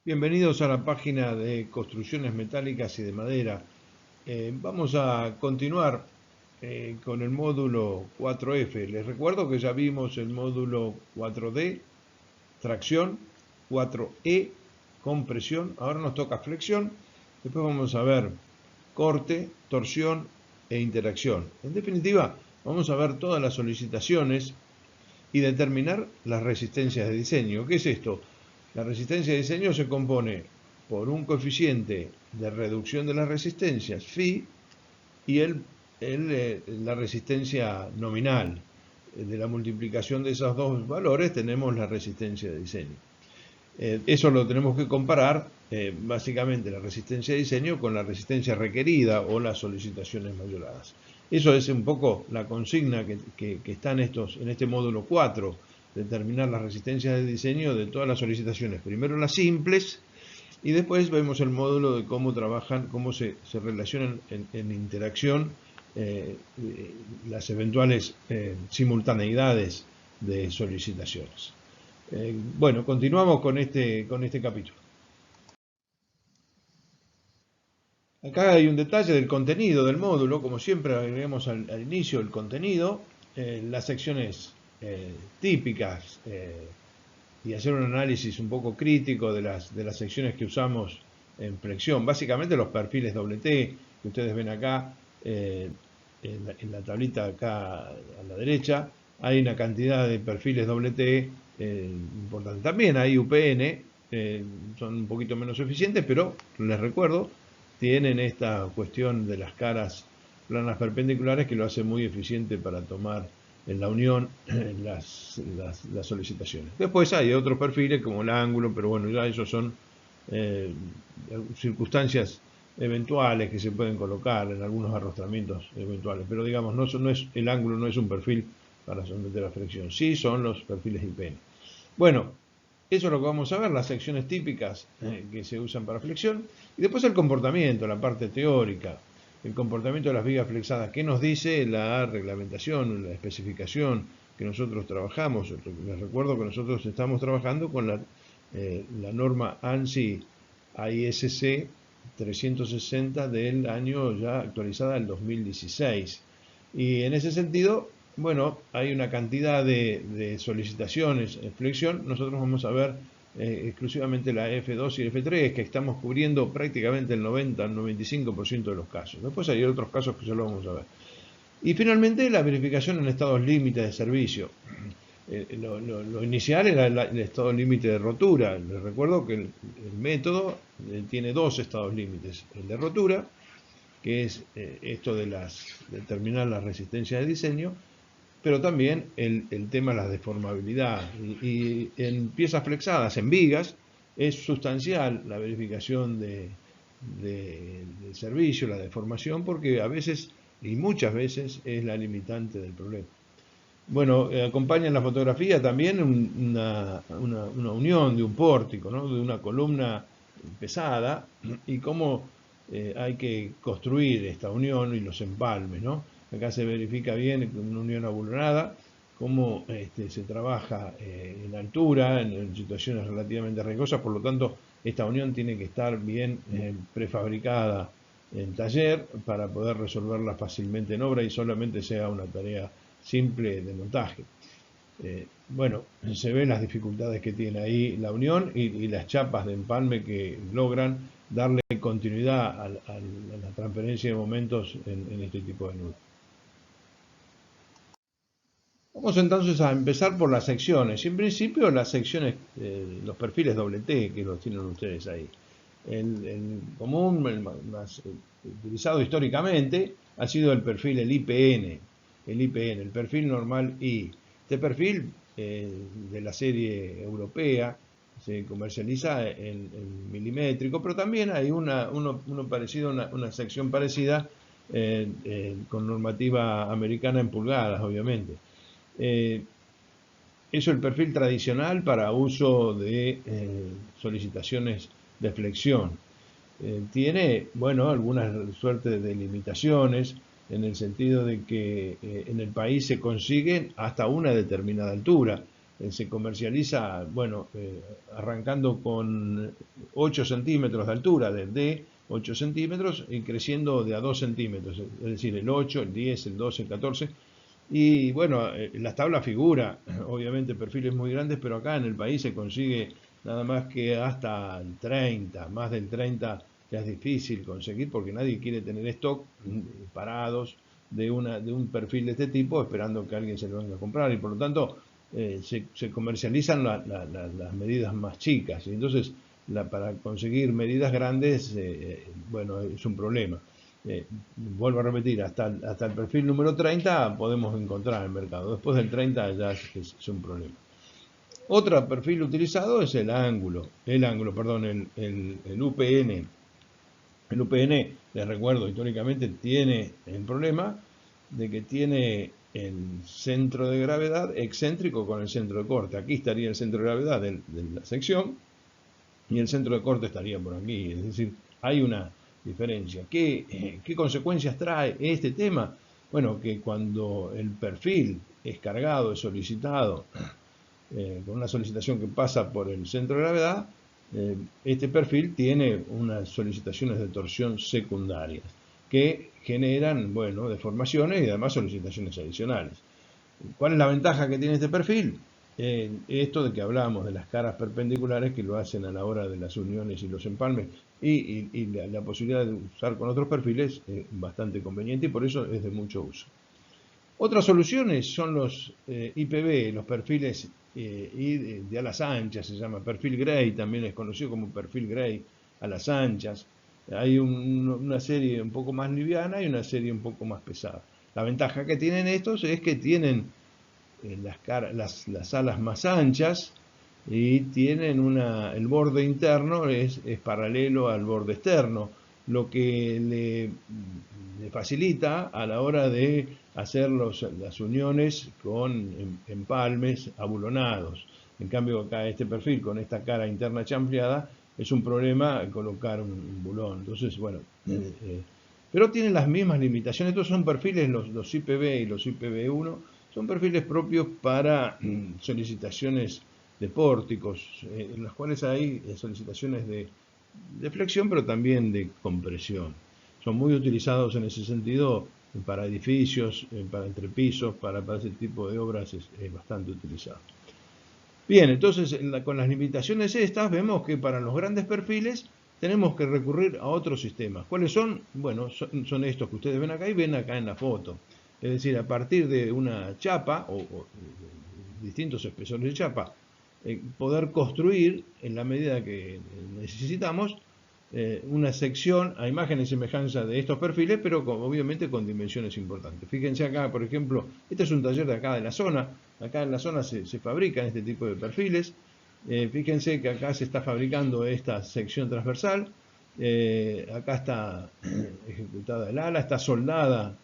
Bienvenidos a la página de construcciones metálicas y de madera. Vamos a continuar con el módulo 4F. Les recuerdo que ya vimos el módulo 4D, tracción, 4E, compresión. Ahora nos toca flexión. Después vamos a ver corte, torsión e interacción. En definitiva, vamos a ver todas las solicitaciones y determinar las resistencias de diseño. ¿Qué es esto? La resistencia de diseño se compone por un coeficiente de reducción de las resistencias, phi, y la resistencia nominal. De la multiplicación de esos dos valores tenemos la resistencia de diseño. Eso lo tenemos que comparar, básicamente, la resistencia de diseño con la resistencia requerida o las solicitaciones mayoradas. Eso es un poco la consigna que está en este módulo 4, determinar las resistencias de diseño de todas las solicitaciones. Primero las simples y después vemos el módulo de cómo trabajan, cómo se relacionan en interacción las eventuales simultaneidades de solicitaciones. Bueno, continuamos con este capítulo. Acá hay un detalle del contenido del módulo, como siempre agregamos al inicio el contenido, las secciones típicas y hacer un análisis un poco crítico de las secciones que usamos en flexión. Básicamente los perfiles T que ustedes ven acá en la tablita acá a la derecha. Hay una cantidad de perfiles T importante. También hay UPN, son un poquito menos eficientes, pero les recuerdo, tienen esta cuestión de las caras planas perpendiculares que lo hace muy eficiente para tomar en la unión las solicitaciones. Después hay otros perfiles como el ángulo, pero bueno, ya esos son circunstancias eventuales que se pueden colocar en algunos arrostramientos eventuales, pero digamos, el ángulo no es un perfil para someter a flexión, sí son los perfiles IPN. Bueno, eso es lo que vamos a ver, las secciones típicas que se usan para flexión, y después el comportamiento, la parte teórica, el comportamiento de las vigas flexadas. ¿Qué nos dice la reglamentación, la especificación que nosotros trabajamos? Les recuerdo que nosotros estamos trabajando con la norma ANSI ISC 360 del año ya actualizada del 2016. Y en ese sentido, bueno, hay una cantidad de solicitaciones en flexión. Nosotros vamos a ver exclusivamente la F2 y F3, que estamos cubriendo prácticamente el 90 al 95% de los casos. Después hay otros casos que ya lo vamos a ver. Y finalmente la verificación en estados límites de servicio. Lo inicial era el estado límite de rotura. Les recuerdo que el método tiene dos estados límites. El de rotura, que es esto de determinar la resistencia de diseño, pero también el tema de la deformabilidad. Y en piezas flexadas, en vigas, es sustancial la verificación de servicio, la deformación, porque a veces, y muchas veces, es la limitante del problema. Bueno, acompaña en la fotografía también una unión de un pórtico, ¿no? De una columna pesada, y cómo hay que construir esta unión y los empalmes, ¿no? Acá se verifica bien una unión abulonada, cómo se trabaja en altura, en situaciones relativamente riesgosas, por lo tanto esta unión tiene que estar bien prefabricada en taller para poder resolverla fácilmente en obra y solamente sea una tarea simple de montaje. Bueno, se ven las dificultades que tiene ahí la unión y las chapas de empalme que logran darle continuidad a la transferencia de momentos en este tipo de nudos. Vamos entonces a empezar por las secciones. En principio las secciones, los perfiles T que los tienen ustedes ahí. El común, el más utilizado históricamente, ha sido el perfil, el IPN, el perfil normal I. Este perfil de la serie europea se comercializa en milimétrico, pero también hay uno parecido, una sección parecida con normativa americana en pulgadas, obviamente. Eso es el perfil tradicional para uso de solicitaciones de flexión. Tiene, bueno, algunas suerte de limitaciones en el sentido de que en el país se consiguen hasta una determinada altura. se comercializa, bueno, arrancando con 8 centímetros de altura, de 8 centímetros y creciendo de a 2 centímetros, es decir, el 8, el 10, el 12, el 14. Y bueno, la tabla figura, obviamente, perfiles muy grandes, pero acá en el país se consigue nada más que hasta el 30, más del 30 ya es difícil conseguir porque nadie quiere tener stock parados de un perfil de este tipo esperando que alguien se lo venga a comprar, y por lo tanto se comercializan las medidas más chicas, y entonces para conseguir medidas grandes, bueno, es un problema. Vuelvo a repetir, hasta el perfil número 30 podemos encontrar en el mercado. Después del 30 ya es un problema. Otro perfil utilizado es el ángulo, perdón, el UPN. El UPN, les recuerdo, históricamente tiene el problema de que tiene el centro de gravedad excéntrico con el centro de corte. Aquí estaría el centro de gravedad de la sección y el centro de corte estaría por aquí. Es decir, hay una diferencia. ¿Qué consecuencias trae este tema? Bueno, que cuando el perfil es cargado, es solicitado, con una solicitación que pasa por el centro de gravedad, este perfil tiene unas solicitaciones de torsión secundarias que generan, bueno, deformaciones y además solicitaciones adicionales. ¿Cuál es la ventaja que tiene este perfil? Esto de que hablábamos de las caras perpendiculares que lo hacen a la hora de las uniones y los empalmes, y la posibilidad de usar con otros perfiles es bastante conveniente y por eso es de mucho uso. Otras soluciones son los IPB, los perfiles de alas anchas, se llama perfil Gray, también es conocido como perfil Gray alas anchas. Hay una serie un poco más liviana y una serie un poco más pesada. La ventaja que tienen estos es que tienen las alas más anchas y tienen el borde interno es paralelo al borde externo, lo que le facilita a la hora de hacer las uniones con empalmes abulonados. En cambio, acá este perfil con esta cara interna chamfleada es un problema colocar un bulón. Entonces, bueno, pero tienen las mismas limitaciones. Estos son perfiles, los IPB y los IPB1, son perfiles propios para solicitaciones de pórticos, en las cuales hay solicitaciones de flexión, pero también de compresión. Son muy utilizados en ese sentido para edificios, para entrepisos, para ese tipo de obras es bastante utilizado. Bien, entonces con las limitaciones estas vemos que para los grandes perfiles tenemos que recurrir a otros sistemas. ¿Cuáles son? Bueno, son estos que ustedes ven acá y ven acá en la foto. Es decir, a partir de una chapa o distintos espesores de chapa, poder construir en la medida que necesitamos una sección a imagen y semejanza de estos perfiles, pero obviamente con dimensiones importantes. Fíjense acá, por ejemplo, este es un taller de acá de la zona. Acá en la zona se fabrican este tipo de perfiles. Fíjense que acá se está fabricando esta sección transversal. Acá está ejecutada el ala, está soldada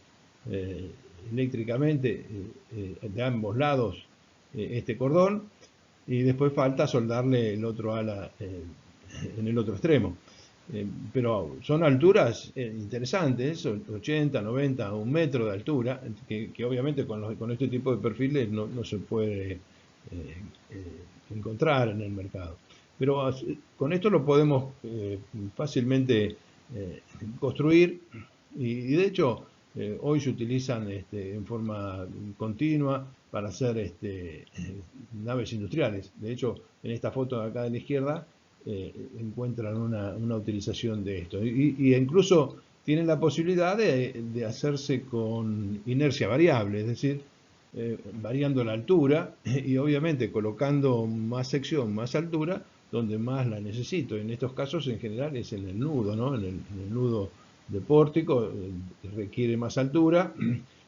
eléctricamente de ambos lados este cordón, y después falta soldarle el otro ala en el otro extremo. Pero son alturas interesantes, 80, 90, 1 metro de altura, que obviamente con este tipo de perfiles no se puede encontrar en el mercado. Pero con esto lo podemos fácilmente construir, y de hecho hoy se utilizan en forma continua para hacer naves industriales. De hecho, en esta foto de acá de la izquierda encuentran una utilización de esto. Y incluso tienen la posibilidad de hacerse con inercia variable, es decir, variando la altura y obviamente colocando más sección, más altura, donde más la necesito. En estos casos en general es en el nudo, ¿no? En el nudo de pórtico requiere más altura,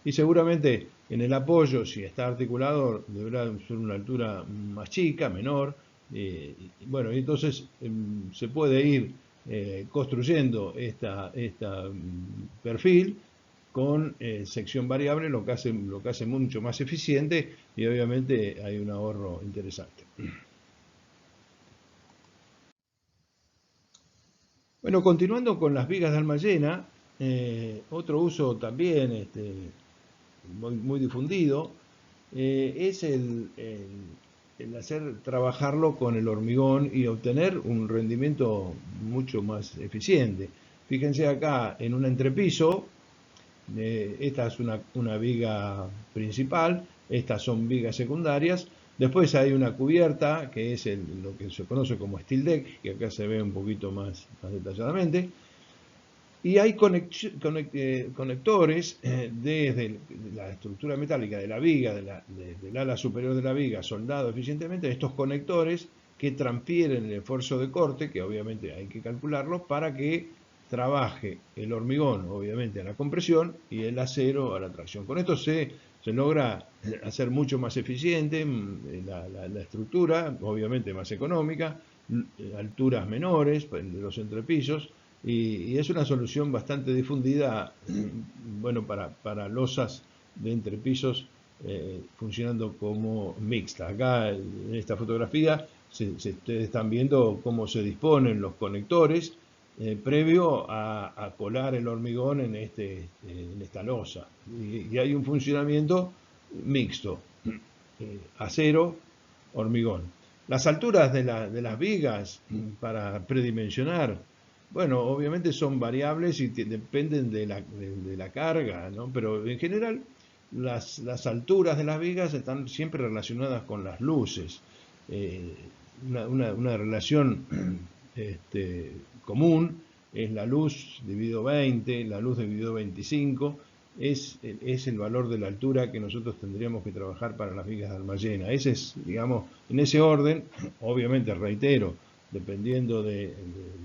y seguramente en el apoyo, si está articulado, deberá ser una altura más chica, menor. Bueno, entonces se puede ir construyendo esta perfil con sección variable, lo que hace mucho más eficiente, y obviamente hay un ahorro interesante. Bueno, continuando con las vigas de alma llena, otro uso también muy difundido es el hacer trabajarlo con el hormigón y obtener un rendimiento mucho más eficiente. Fíjense acá en un entrepiso, esta es una viga principal, estas son vigas secundarias, después hay una cubierta que es lo que se conoce como steel deck, que acá se ve un poquito más detalladamente, y hay conectores desde la estructura metálica de la viga, del ala superior de la viga, soldado eficientemente, estos conectores que transfieren el esfuerzo de corte, que obviamente hay que calcularlo, para que trabaje el hormigón, obviamente, a la compresión y el acero a la tracción. Con esto se logra hacer mucho más eficiente la estructura, obviamente más económica, alturas menores de los entrepisos, y es una solución bastante difundida, bueno, para losas de entrepisos funcionando como mixta. Acá en esta fotografía ustedes están viendo cómo se disponen los conectores previo a colar el hormigón en esta losa. Y hay un funcionamiento mixto, acero, hormigón. Las alturas de las vigas para predimensionar, bueno, obviamente son variables y dependen de la carga, ¿no? Pero en general las alturas de las vigas están siempre relacionadas con las luces. Eh, una relación común es la luz dividido 20, la luz dividido 25, es el valor de la altura que nosotros tendríamos que trabajar para las vigas de almallena. Ese es, digamos, en ese orden, obviamente reitero, dependiendo de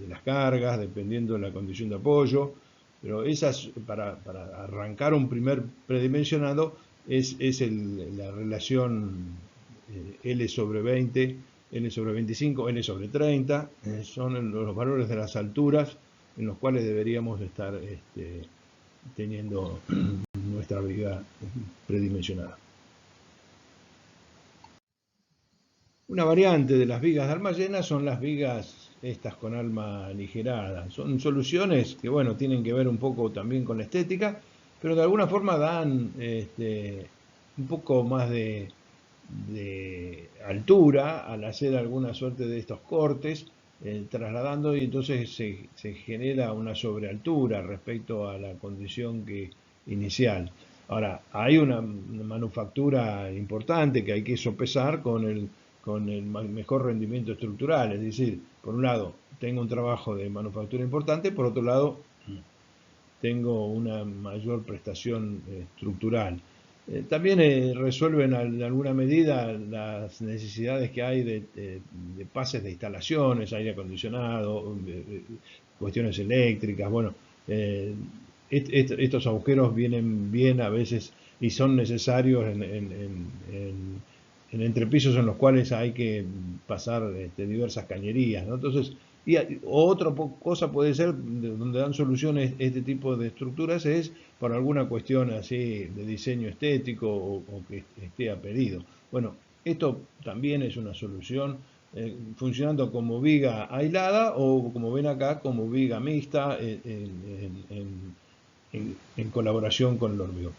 las cargas, dependiendo de la condición de apoyo, pero esas, para arrancar un primer predimensionado, es la relación L sobre 20, L sobre 25, L sobre 30, son los valores de las alturas en los cuales deberíamos estar teniendo nuestra viga predimensionada. Una variante de las vigas de almallena son las vigas estas con alma aligerada. Son soluciones que, bueno, tienen que ver un poco también con la estética, pero de alguna forma dan un poco más de altura al hacer alguna suerte de estos cortes, trasladando, y entonces se genera una sobrealtura respecto a la condición inicial. Ahora, hay una manufactura importante que hay que sopesar con el mejor rendimiento estructural, es decir, por un lado tengo un trabajo de manufactura importante, por otro lado tengo una mayor prestación estructural. También resuelven en alguna medida las necesidades que hay de pases de instalaciones, aire acondicionado, cuestiones eléctricas. Bueno, estos agujeros vienen bien a veces y son necesarios en entrepisos en los cuales hay que pasar diversas cañerías, ¿no? Entonces, y otra cosa puede ser donde dan soluciones este tipo de estructuras es por alguna cuestión así de diseño estético o que esté a pedido. Bueno, esto también es una solución funcionando como viga aislada o, como ven acá, como viga mixta en colaboración con el hormigón.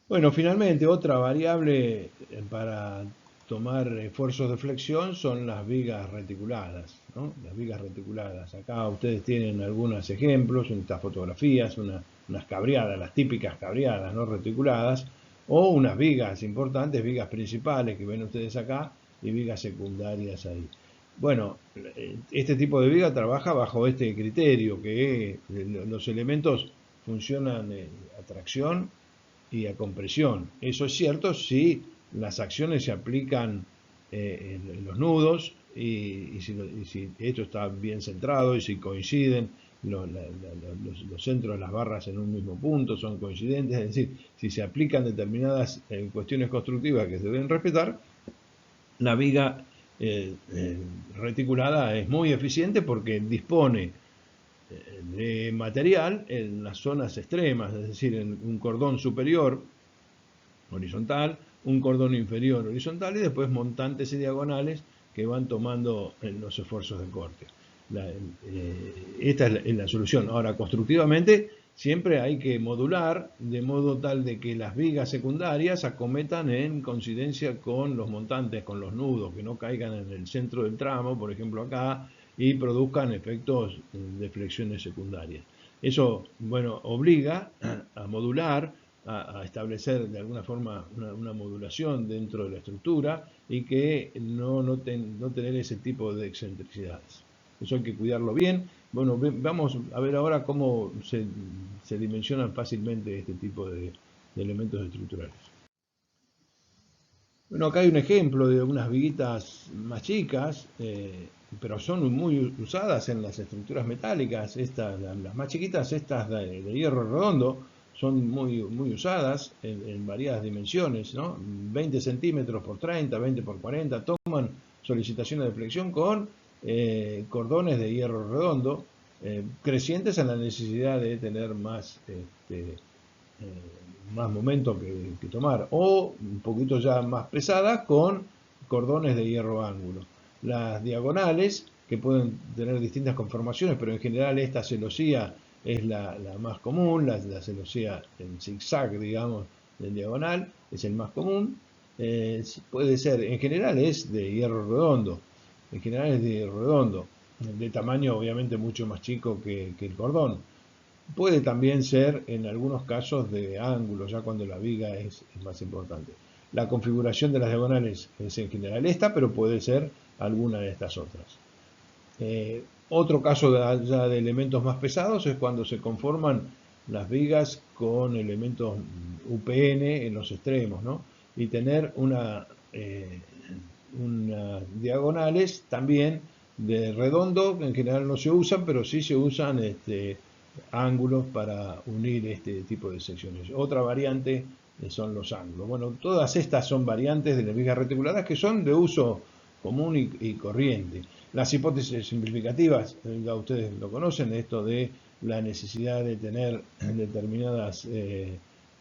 Bueno, finalmente otra variable para tomar esfuerzos de flexión son las vigas reticuladas, ¿no? Las vigas reticuladas. Acá ustedes tienen algunos ejemplos en estas fotografías, unas cabreadas, las típicas cabreadas, ¿no? Reticuladas, o unas vigas importantes, vigas principales que ven ustedes acá y vigas secundarias ahí. Bueno, este tipo de viga trabaja bajo este criterio, que los elementos funcionan a tracción y a compresión. Eso es cierto si las acciones se aplican en los nudos y si esto está bien centrado y si coinciden los centros de las barras en un mismo punto, son coincidentes, es decir, si se aplican determinadas cuestiones constructivas que se deben respetar, la viga reticulada es muy eficiente porque dispone de material en las zonas extremas, es decir, en un cordón superior horizontal, un cordón inferior horizontal y después montantes y diagonales que van tomando los esfuerzos de corte. Esta es la solución. Ahora, constructivamente Siempre hay que modular de modo tal de que las vigas secundarias acometan en coincidencia con los montantes, con los nudos, que no caigan en el centro del tramo, por ejemplo acá, y produzcan efectos de flexiones secundarias. Eso, bueno, obliga a modular, a establecer de alguna forma una modulación dentro de la estructura y que no tener ese tipo de excentricidades. Eso hay que cuidarlo bien. Bueno, vamos a ver ahora cómo se dimensionan fácilmente este tipo de elementos estructurales. Bueno, acá hay un ejemplo de unas viguitas más chicas, pero son muy usadas en las estructuras metálicas. Las más chiquitas, estas de hierro redondo, son muy usadas en variadas dimensiones, ¿no? 20 centímetros por 30, 20 por 40, toman solicitaciones de flexión con cordones de hierro redondo, crecientes en la necesidad de tener más momento que tomar, o un poquito ya más pesadas con cordones de hierro ángulo. Las diagonales, que pueden tener distintas conformaciones, pero en general esta celosía es la más común, la celosía en zigzag, digamos, del diagonal, es el más común. Puede ser, en general es de hierro redondo, en general es de hierro redondo, de tamaño obviamente mucho más chico que el cordón. Puede también ser en algunos casos de ángulo, ya cuando la viga es más importante. La configuración de las diagonales es en general esta, pero puede ser alguna de estas otras. Otro caso ya de elementos más pesados es cuando se conforman las vigas con elementos UPN en los extremos, ¿no? Y tener unas diagonales también de redondo, que en general no se usan, pero sí se usan ángulos para unir este tipo de secciones. Otra variante son los ángulos. Bueno, todas estas son variantes de las vigas reticuladas que son de uso común y corriente. Las hipótesis simplificativas, ya ustedes lo conocen, esto de la necesidad de tener determinadas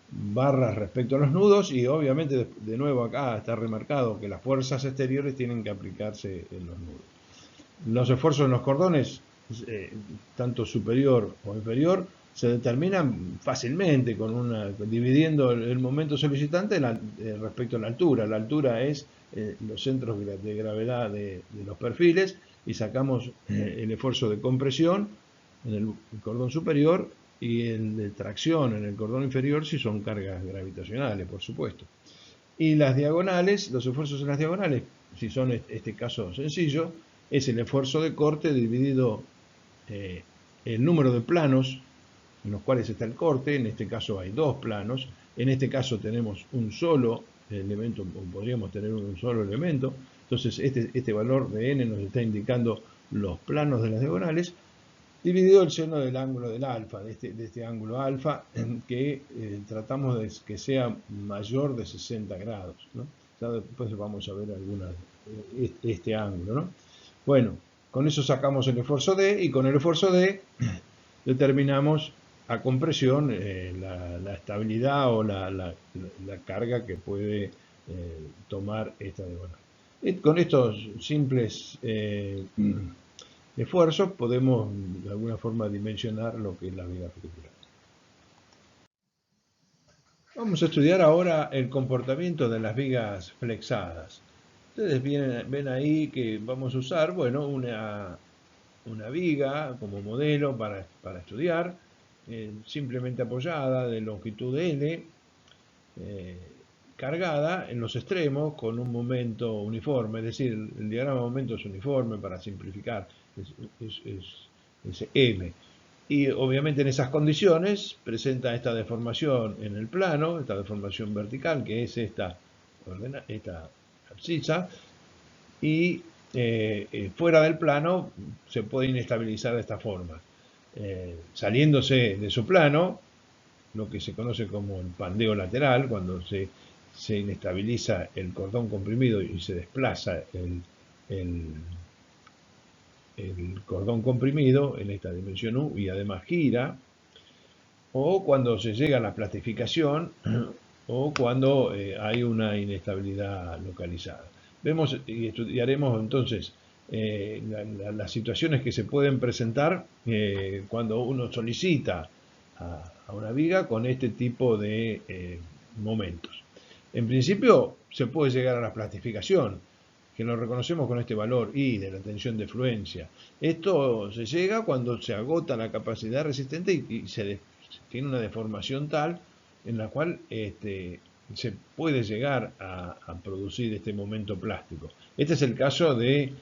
barras respecto a los nudos, y obviamente de nuevo acá está remarcado que las fuerzas exteriores tienen que aplicarse en los nudos. Los esfuerzos en los cordones, tanto superior o inferior, se determinan fácilmente dividiendo el momento solicitante respecto a la altura. La altura es los centros de gravedad de los perfiles, y sacamos el esfuerzo de compresión en el cordón superior y el de tracción en el cordón inferior si son cargas gravitacionales, por supuesto. Y las diagonales, los esfuerzos en las diagonales, si son este caso sencillo, es el esfuerzo de corte dividido el número de planos en los cuales está el corte. En este caso hay dos planos, en este caso tenemos un solo elemento, o podríamos tener un solo elemento. Entonces este valor de n nos está indicando los planos de las diagonales, dividido el seno del ángulo del alfa, de este ángulo alfa, que tratamos de que sea mayor de 60 grados, ¿no? Ya después vamos a ver este ángulo, ¿no? Bueno, con eso sacamos el esfuerzo D, y con el esfuerzo D determinamos a compresión la estabilidad o la carga que puede tomar esta diagonal. Con estos simples esfuerzos podemos de alguna forma dimensionar lo que es la viga reticular. Vamos a estudiar ahora el comportamiento de las vigas flexadas. Ustedes ven ahí que vamos a usar, bueno, una viga como modelo para estudiar, simplemente apoyada de longitud L, cargada en los extremos con un momento uniforme, es decir, el diagrama de momento es uniforme para simplificar, es M. Y obviamente en esas condiciones presenta esta deformación en el plano, esta deformación vertical, que es esta abscisa, y fuera del plano se puede inestabilizar de esta forma. Saliéndose de su plano, lo que se conoce como el pandeo lateral, cuando se inestabiliza el cordón comprimido y se desplaza el cordón comprimido en esta dimensión U y además gira, o cuando se llega a la plastificación, o cuando hay una inestabilidad localizada. Vemos y estudiaremos entonces las situaciones que se pueden presentar cuando uno solicita a una viga con este tipo de momentos. En principio se puede llegar a la plastificación, que lo reconocemos con este valor I de la tensión de fluencia. Esto se llega cuando se agota la capacidad resistente y se tiene una deformación tal en la cual se puede llegar a producir este momento plástico. Este es el caso de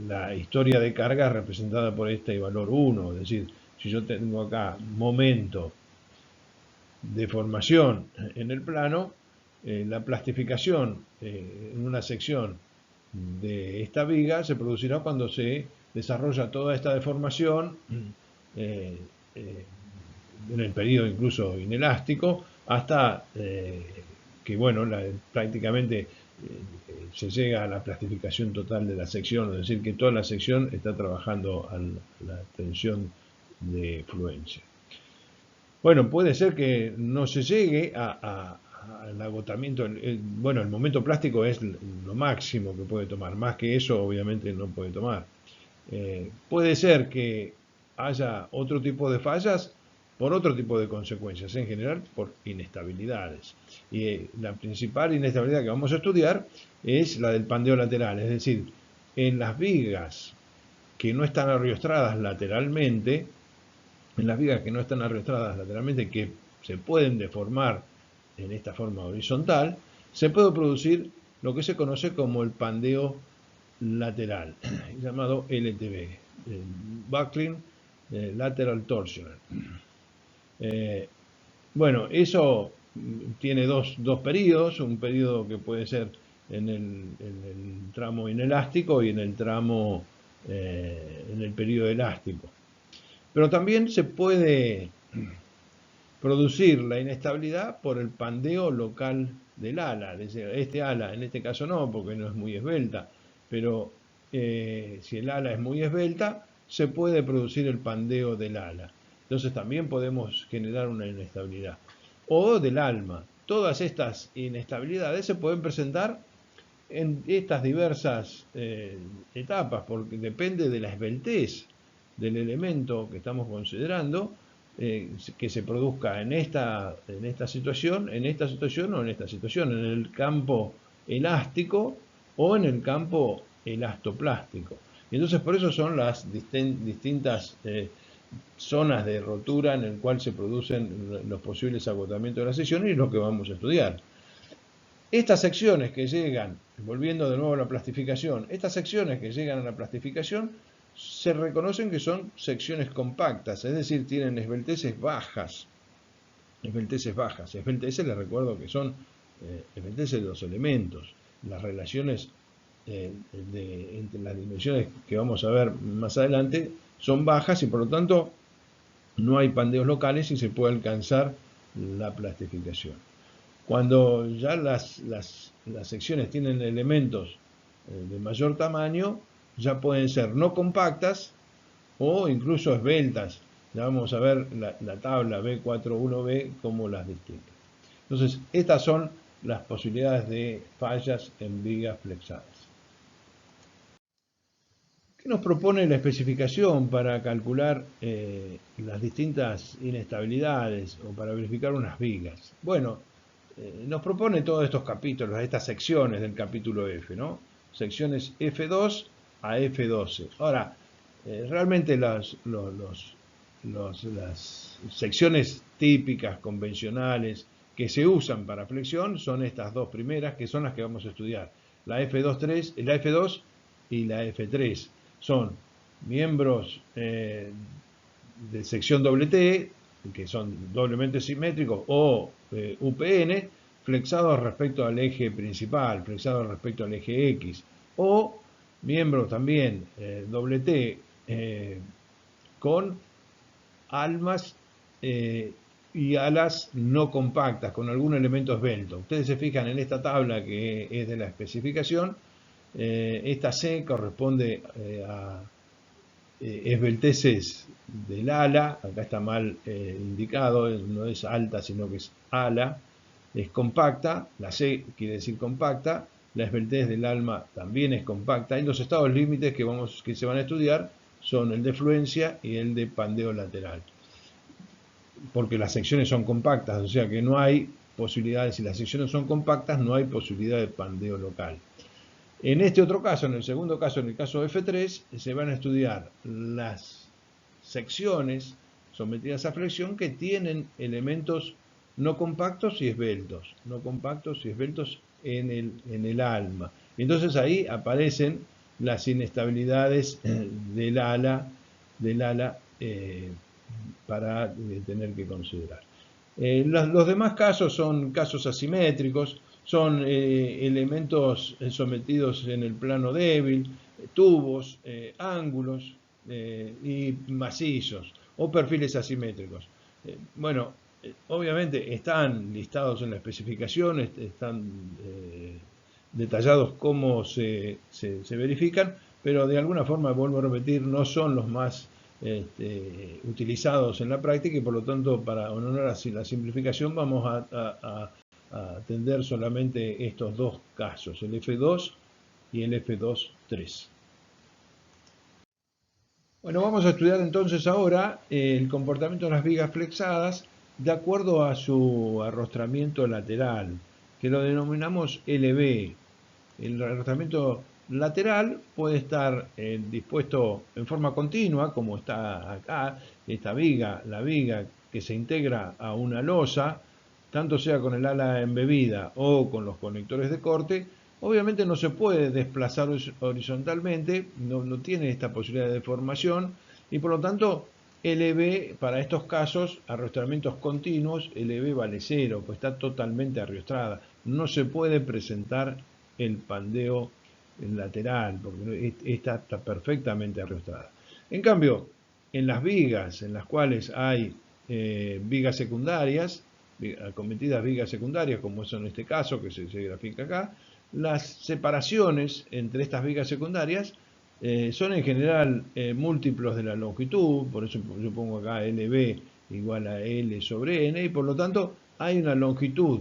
la historia de carga representada por este valor 1, es decir, si yo tengo acá momento de formación en el plano, la plastificación en una sección de esta viga se producirá cuando se desarrolla toda esta deformación en el periodo incluso inelástico hasta que bueno, prácticamente se llega a la plastificación total de la sección, es decir, que toda la sección está trabajando a la tensión de fluencia. Bueno, puede ser que no se llegue al agotamiento. Bueno, el momento plástico es lo máximo que puede tomar. Más que eso, obviamente, no puede tomar. Puede ser que haya otro tipo de fallas por otro tipo de consecuencias, en general por inestabilidades. Y la principal inestabilidad que vamos a estudiar es la del pandeo lateral, es decir, en las vigas que no están arriostradas lateralmente, que se pueden deformar en esta forma horizontal, se puede producir lo que se conoce como el pandeo lateral, llamado LTB, Buckling Lateral Torsion. Bueno, eso tiene dos periodos, un periodo que puede ser en el tramo inelástico y en el tramo, en el periodo elástico. Pero también se puede producir la inestabilidad por el pandeo local del ala. Este ala, en este caso no, porque no es muy esbelta, pero si el ala es muy esbelta, se puede producir el pandeo del ala. Entonces también podemos generar una inestabilidad. O del alma. Todas estas inestabilidades se pueden presentar en estas diversas etapas, porque depende de la esbeltez del elemento que estamos considerando, que se produzca en esta situación, o en esta situación, en el campo elástico o en el campo elastoplástico. Y entonces por eso son las distintas zonas de rotura en el cual se producen los posibles agotamientos de la sección y lo que vamos a estudiar. Estas secciones que llegan, volviendo de nuevo a la plastificación, estas secciones que llegan a la plastificación se reconocen que son secciones compactas, es decir, tienen esbelteces bajas. Esbelteces, les recuerdo que son esbelteces de los elementos. Las relaciones entre las dimensiones que vamos a ver más adelante son bajas y por lo tanto no hay pandeos locales y se puede alcanzar la plastificación. Cuando ya las secciones tienen elementos de mayor tamaño, ya pueden ser no compactas o incluso esbeltas. Ya vamos a ver la tabla B41B como las distingue. Entonces, estas son las posibilidades de fallas en vigas flexadas. ¿Qué nos propone la especificación para calcular las distintas inestabilidades o para verificar unas vigas? Bueno, nos propone todos estos capítulos, estas secciones del capítulo F, ¿no? Secciones F2 a F12. Ahora, realmente las secciones típicas, convencionales, que se usan para flexión son estas dos primeras, que son las que vamos a estudiar. La F2 y la F3 son miembros de sección doble T, que son doblemente simétricos, o UPN, flexados respecto al eje principal, flexados respecto al eje X, o miembros también doble T con almas y alas no compactas, con algún elemento esbelto. Ustedes se fijan en esta tabla que es de la especificación, esta C corresponde a esbelteces del ala, acá está mal indicado, no es alta sino que es ala, es compacta, la C quiere decir compacta, la esbeltez del alma también es compacta, y los estados límites que se van a estudiar son el de fluencia y el de pandeo lateral. porque las secciones son compactas, o sea que no hay posibilidades, si las secciones son compactas, no hay posibilidad de pandeo local. En este otro caso, en el segundo caso, en el caso F3, se van a estudiar las secciones sometidas a flexión que tienen elementos no compactos y esbeltos, en el alma. Entonces ahí aparecen las inestabilidades del ala para tener que considerar. Los demás casos son casos asimétricos, son elementos sometidos en el plano débil, tubos, ángulos y macizos o perfiles asimétricos. Bueno, obviamente están listados en la especificación, están detallados cómo se verifican, pero de alguna forma, vuelvo a repetir, no son los más utilizados en la práctica y por lo tanto, para honorar así la simplificación, vamos a atender solamente estos dos casos, el F2 y el F2.3. Bueno, vamos a estudiar entonces ahora el comportamiento de las vigas flexadas de acuerdo a su arrostramiento lateral, que lo denominamos LB. El arrostramiento lateral puede estar dispuesto en forma continua, como está acá, esta viga, la viga que se integra a una losa, tanto sea con el ala embebida o con los conectores de corte. Obviamente no se puede desplazar horizontalmente, no tiene esta posibilidad de deformación y por lo tanto LB para estos casos, arrostramientos continuos, LB vale 0, pues está totalmente arrostrada. No se puede presentar el pandeo lateral, porque está perfectamente arrostrada. En cambio, en las vigas en las cuales hay vigas secundarias, acometidas vigas secundarias, como es en este caso que se grafica acá, las separaciones entre estas vigas secundarias son en general múltiplos de la longitud, por eso yo pongo acá LB igual a L sobre N, y por lo tanto hay una longitud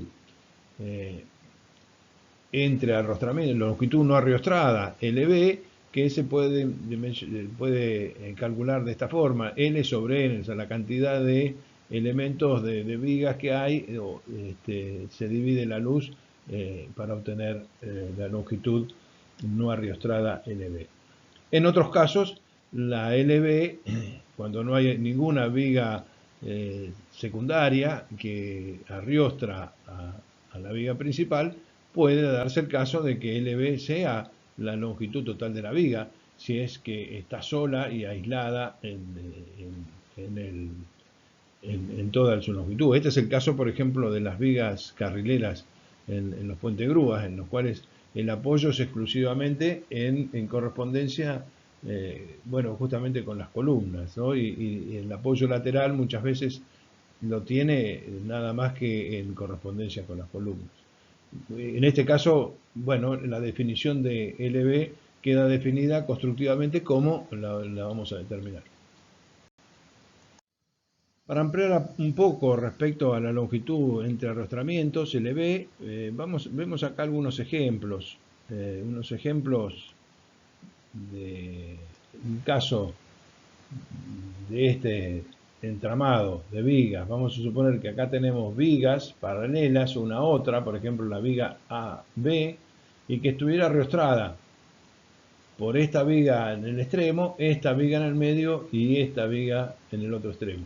entre arrostramiento, longitud no arrostrada, LB, que se puede calcular de esta forma, L sobre N, o sea, la cantidad de elementos de vigas que hay, se divide la luz para obtener la longitud no arrostrada LB. En otros casos, la LB, cuando no hay ninguna viga secundaria que arrostra a la viga principal, puede darse el caso de que LB sea la longitud total de la viga, si es que está sola y aislada en toda su longitud. Este es el caso, por ejemplo, de las vigas carrileras en los puentes grúas, en los cuales el apoyo es exclusivamente en correspondencia, bueno, justamente con las columnas, ¿no? Y el apoyo lateral muchas veces lo tiene nada más que en correspondencia con las columnas. En este caso, bueno, la definición de LB queda definida constructivamente como la vamos a determinar. Para ampliar un poco respecto a la longitud entre arrostramientos, LB, vemos acá algunos ejemplos de un caso de este entramado de vigas. Vamos a suponer que acá tenemos vigas paralelas una a otra, por ejemplo la viga AB, y que estuviera arrostrada por esta viga en el extremo, esta viga en el medio y esta viga en el otro extremo.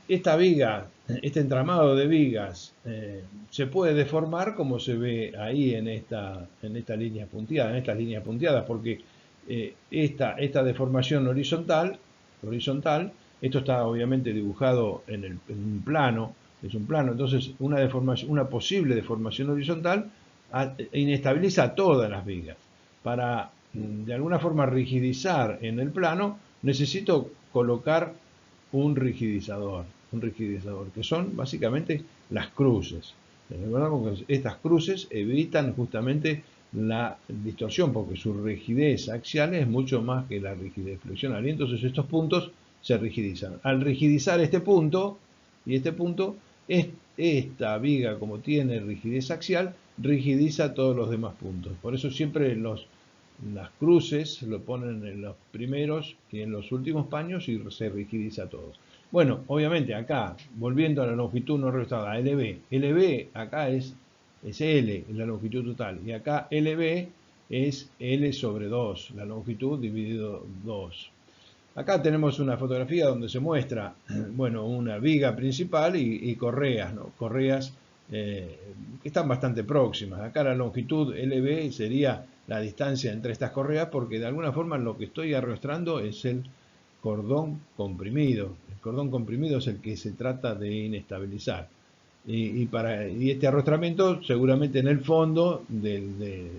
Esta viga, este entramado de vigas, se puede deformar como se ve ahí en estas líneas punteadas, porque esta deformación horizontal, esto está obviamente dibujado en un plano, es un plano, entonces una posible deformación horizontal inestabiliza todas las vigas. Para de alguna forma rigidizar en el plano, necesito colocar un rigidizador, que son básicamente las cruces. Porque estas cruces evitan justamente la distorsión, porque su rigidez axial es mucho más que la rigidez flexional. Y entonces estos puntos se rigidizan. Al rigidizar este punto y este punto, esta viga, como tiene rigidez axial, rigidiza todos los demás puntos. Por eso siempre las cruces lo ponen en los primeros y en los últimos paños y se rigidiza todo. Bueno, obviamente acá, volviendo a la longitud no reajustada, LB. LB acá es L, la longitud total. Y acá LB es L sobre 2, la longitud dividido 2. Acá tenemos una fotografía donde se muestra, bueno, una viga principal y correas, ¿no? Correas que están bastante próximas. Acá la longitud LB sería la distancia entre estas correas porque de alguna forma lo que estoy arrastrando es el cordón comprimido. El cordón comprimido es el que se trata de inestabilizar. Y este arrastramiento seguramente en el fondo de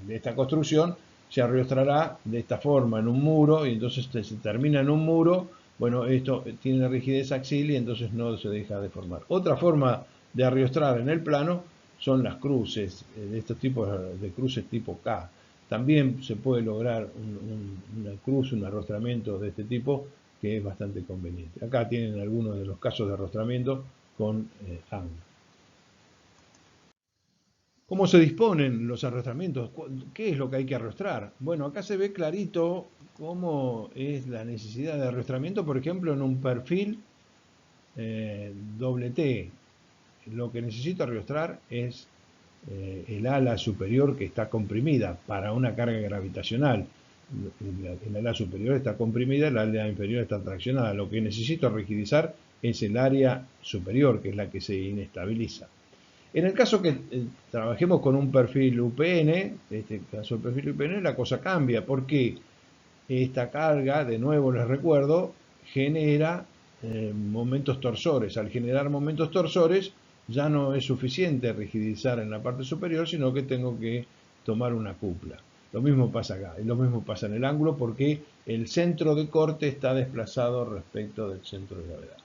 esta construcción se arrastrará de esta forma en un muro y entonces se termina en un muro. Bueno, esto tiene rigidez axial y entonces no se deja de formar. Otra forma de arrastrar en el plano son las cruces, de estos tipos de cruces tipo K. También se puede lograr una cruz, un arrastramiento de este tipo que es bastante conveniente. Acá tienen algunos de los casos de arrastramiento con ángulo. ¿Cómo se disponen los arrastramientos? ¿Qué es lo que hay que arrastrar? Bueno, acá se ve clarito cómo es la necesidad de arrastramiento, por ejemplo, en un perfil doble T. Lo que necesito arrastrar es el ala superior que está comprimida para una carga gravitacional. El ala superior está comprimida, el ala inferior está traccionada. Lo que necesito rigidizar es el área superior, que es la que se inestabiliza. En el caso que trabajemos con un perfil UPN, en este caso el perfil UPN, la cosa cambia, porque esta carga, de nuevo les recuerdo, genera momentos torsores. Al generar momentos torsores, ya no es suficiente rigidizar en la parte superior, sino que tengo que tomar una cupla. Lo mismo pasa acá, y lo mismo pasa en el ángulo, porque el centro de corte está desplazado respecto del centro de gravedad.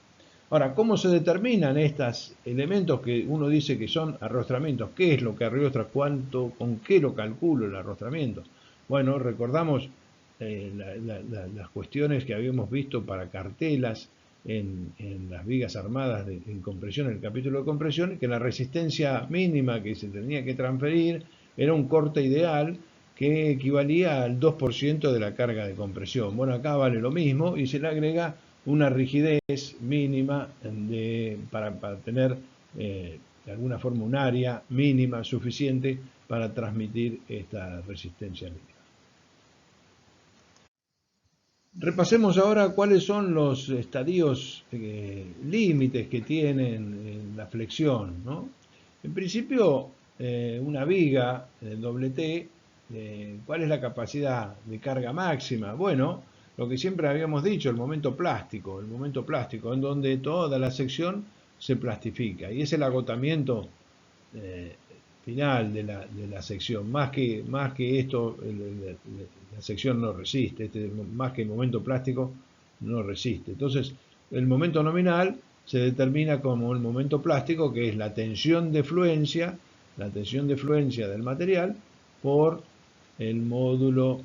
Ahora, ¿cómo se determinan estos elementos que uno dice que son arrastramientos? ¿Qué es lo que arrastra? ¿Cuánto? ¿Con qué lo calculo el arrastramiento? Bueno, recordamos las cuestiones que habíamos visto para cartelas en las vigas armadas en compresión, en el capítulo de compresión, que la resistencia mínima que se tenía que transferir era un corte ideal que equivalía al 2% de la carga de compresión. Bueno, acá vale lo mismo y se le agrega una rigidez mínima para tener de alguna forma un área mínima suficiente para transmitir esta resistencia mínima. Repasemos ahora cuáles son los estadios límites que tienen la flexión, ¿no? En principio, una viga doble T, ¿cuál es la capacidad de carga máxima? Bueno, lo que siempre habíamos dicho, el momento plástico, en donde toda la sección se plastifica y es el agotamiento final de la sección. Más que esto, la sección no resiste, más que el momento plástico, no resiste. Entonces, el momento nominal se determina como el momento plástico, que es la tensión de fluencia del material por el módulo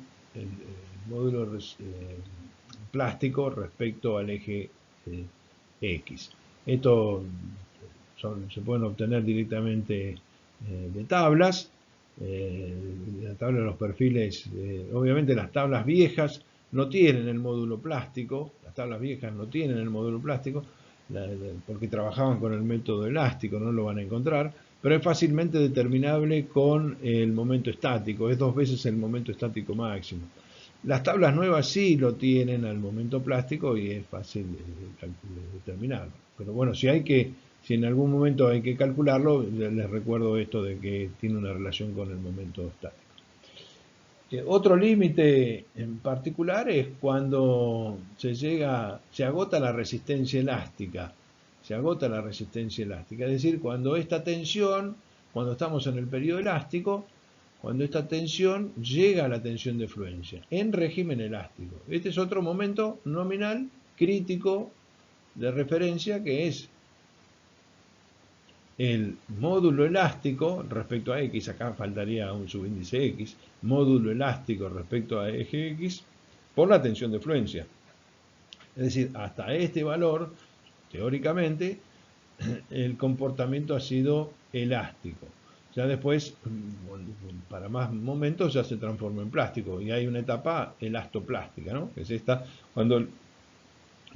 plástico respecto al eje X. Esto se pueden obtener directamente de tablas, la tabla de los perfiles, obviamente las tablas viejas no tienen el módulo plástico, porque trabajaban con el método elástico, no lo van a encontrar, pero es fácilmente determinable con el momento estático, es 2 veces el momento estático máximo. Las tablas nuevas sí lo tienen al momento plástico y es fácil de determinarlo. Pero bueno, si en algún momento hay que calcularlo, les recuerdo esto de que tiene una relación con el momento estático. Otro límite en particular es cuando se agota la resistencia elástica. Es decir, cuando estamos en el periodo elástico, cuando esta tensión llega a la tensión de fluencia en régimen elástico. Este es otro momento nominal crítico de referencia, que es el módulo elástico respecto a X, acá faltaría un subíndice X, módulo elástico respecto a eje X, por la tensión de fluencia. Es decir, hasta este valor, teóricamente, el comportamiento ha sido elástico. Ya después, para más momentos, ya se transforma en plástico. Y hay una etapa elastoplástica, ¿no? Que es esta, cuando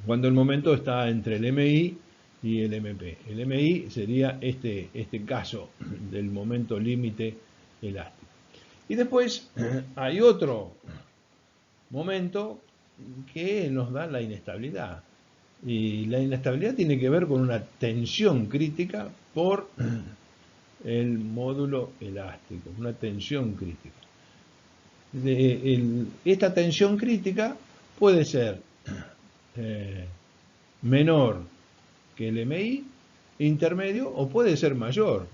cuando el momento está entre el MI y el MP. El MI sería este caso del momento límite elástico. Y después hay otro momento que nos da la inestabilidad. Y la inestabilidad tiene que ver con una tensión crítica por el módulo elástico, una tensión crítica. Esta tensión crítica puede ser menor que el MI, intermedio, o puede ser mayor.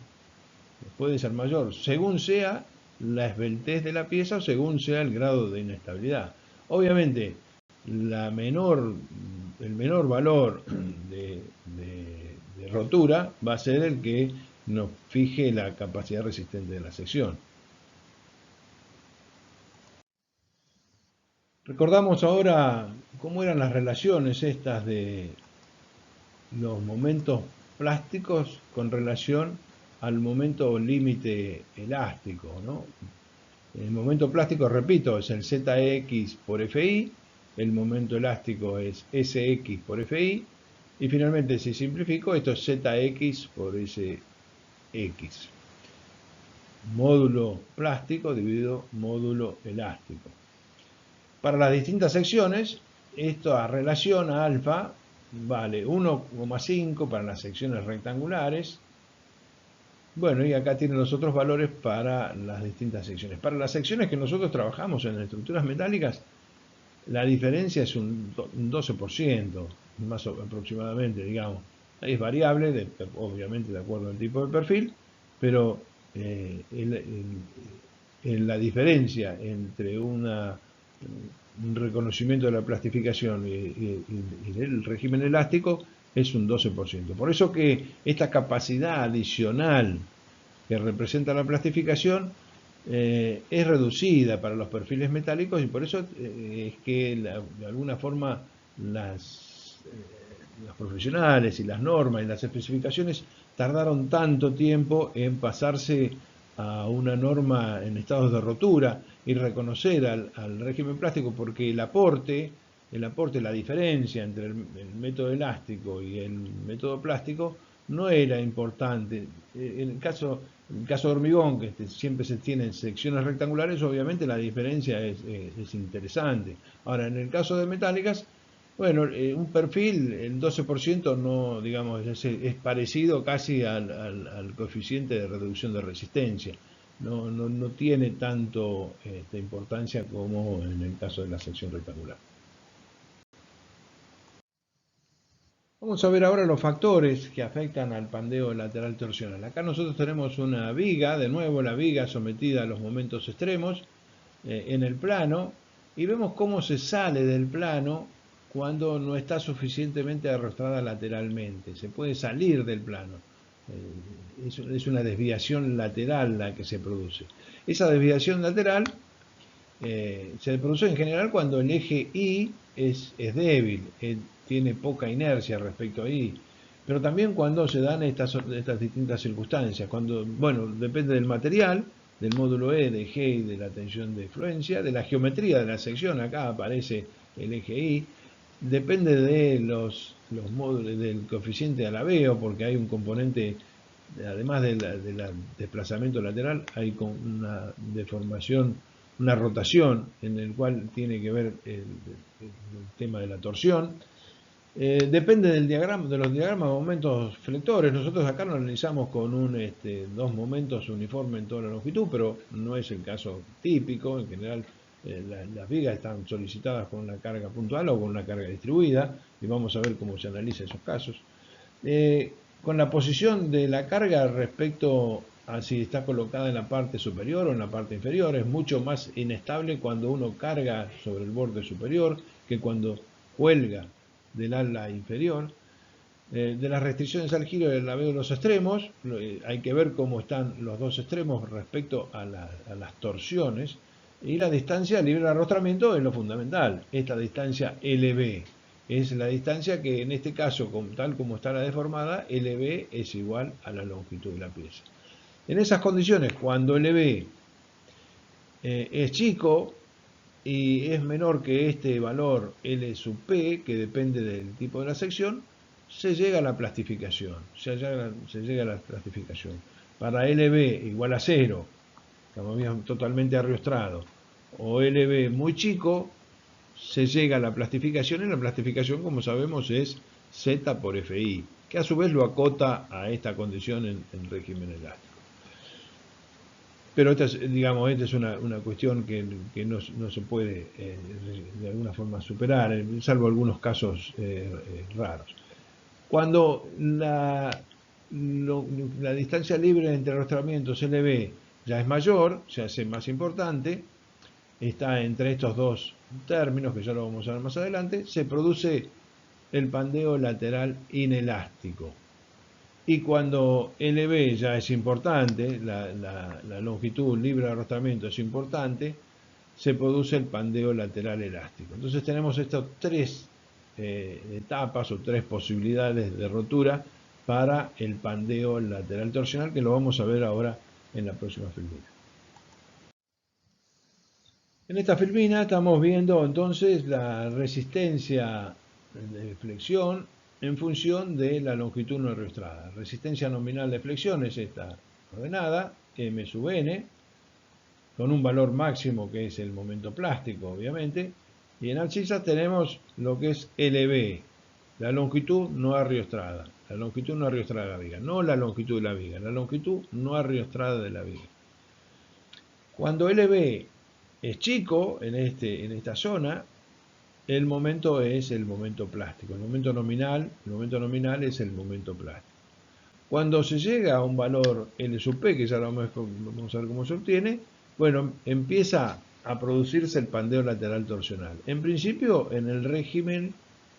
Puede ser mayor según sea la esbeltez de la pieza o según sea el grado de inestabilidad. Obviamente, el menor valor de rotura va a ser el que nos fije la capacidad resistente de la sección. Recordamos ahora cómo eran las relaciones estas de los momentos plásticos con relación al momento límite elástico, ¿no? El momento plástico, repito, es el ZX por FI, el momento elástico es SX por FI, y finalmente, si simplifico, esto es ZX por SX. Módulo plástico dividido módulo elástico. Para las distintas secciones, esta relación alfa vale 1,5 para las secciones rectangulares. Bueno, y acá tienen los otros valores para las distintas secciones. Para las secciones que nosotros trabajamos en estructuras metálicas, la diferencia es un 12%, más aproximadamente, digamos. Es variable, obviamente de acuerdo al tipo de perfil, pero la diferencia entre un reconocimiento de la plastificación y el régimen elástico es un 12%. Por eso que esta capacidad adicional que representa la plastificación es reducida para los perfiles metálicos, y por eso es que de alguna forma los profesionales y las normas y las especificaciones tardaron tanto tiempo en pasarse a una norma en estados de rotura y reconocer al régimen plástico, porque el aporte, la diferencia entre el método elástico y el método plástico no era importante. En el caso de hormigón, que siempre se tiene en secciones rectangulares, obviamente la diferencia es interesante. Ahora, en el caso de metálicas, bueno, un perfil, el 12% no, digamos, es parecido casi al coeficiente de reducción de resistencia. No tiene tanto importancia como en el caso de la sección rectangular. Vamos a ver ahora los factores que afectan al pandeo lateral torsional. Acá nosotros tenemos una viga, de nuevo la viga sometida a los momentos extremos en el plano, y vemos cómo se sale del plano cuando no está suficientemente arrastrada lateralmente. Se puede salir del plano. Es una desviación lateral la que se produce. Esa desviación lateral se produce en general cuando el eje Y es débil, tiene poca inercia respecto a Y, pero también cuando se dan estas distintas circunstancias, cuando, bueno, depende del material, del módulo E, de G y de la tensión de fluencia, de la geometría de la sección, acá aparece el eje Y, depende de los módulos, del coeficiente de alabeo, porque hay un componente, además del desplazamiento lateral, hay una deformación, una rotación en el cual tiene que ver el tema de la torsión. Depende del diagrama, de los diagramas de momentos flectores. Nosotros acá lo analizamos con dos momentos uniformes en toda la longitud, pero no es el caso típico. En general, las vigas están solicitadas con una carga puntual o con una carga distribuida, y vamos a ver cómo se analiza esos casos. Con la posición de la carga respecto a si está colocada en la parte superior o en la parte inferior, es mucho más inestable cuando uno carga sobre el borde superior que cuando cuelga del ala inferior. De las restricciones al giro del alabeo de los extremos, hay que ver cómo están los dos extremos respecto a las torsiones, y la distancia libre de arrostramiento es lo fundamental. Esta distancia LB es la distancia que en este caso, tal como está la deformada, LB es igual a la longitud de la pieza. En esas condiciones, cuando LB es chico, y es menor que este valor L sub P, que depende del tipo de la sección, se llega a la plastificación. Se llega a la plastificación. Para LB igual a 0, estamos bien totalmente arriostrado, o LB muy chico, se llega a la plastificación, y la plastificación, como sabemos, es Z por FI, que a su vez lo acota a esta condición en régimen elástico. Pero esta es, digamos, esta es una cuestión que no se puede de alguna forma superar, salvo algunos casos raros. Cuando la distancia libre entre arrostramientos LB ya es mayor, se hace más importante, está entre estos dos términos, que ya lo vamos a ver más adelante, se produce el pandeo lateral inelástico. Y cuando LB ya es importante, la longitud libre de arrostramiento es importante, se produce el pandeo lateral elástico. Entonces tenemos estas tres etapas o tres posibilidades de rotura para el pandeo lateral torsional, que lo vamos a ver ahora en la próxima filmina. En esta filmina estamos viendo entonces la resistencia de flexión en función de la longitud no arrostrada. Resistencia nominal de flexión es esta ordenada, M sub n, con un valor máximo que es el momento plástico, obviamente, y en abscisas tenemos lo que es LB, la longitud no arriostrada. La longitud no arriostrada de la viga, no la longitud de la viga, la longitud no arriostrada de la viga. Cuando LB es chico en esta zona, el momento es el momento plástico. El momento nominal es el momento plástico. Cuando se llega a un valor L sub P, que ya vamos a ver cómo se obtiene, bueno, empieza a producirse el pandeo lateral torsional. En principio en el régimen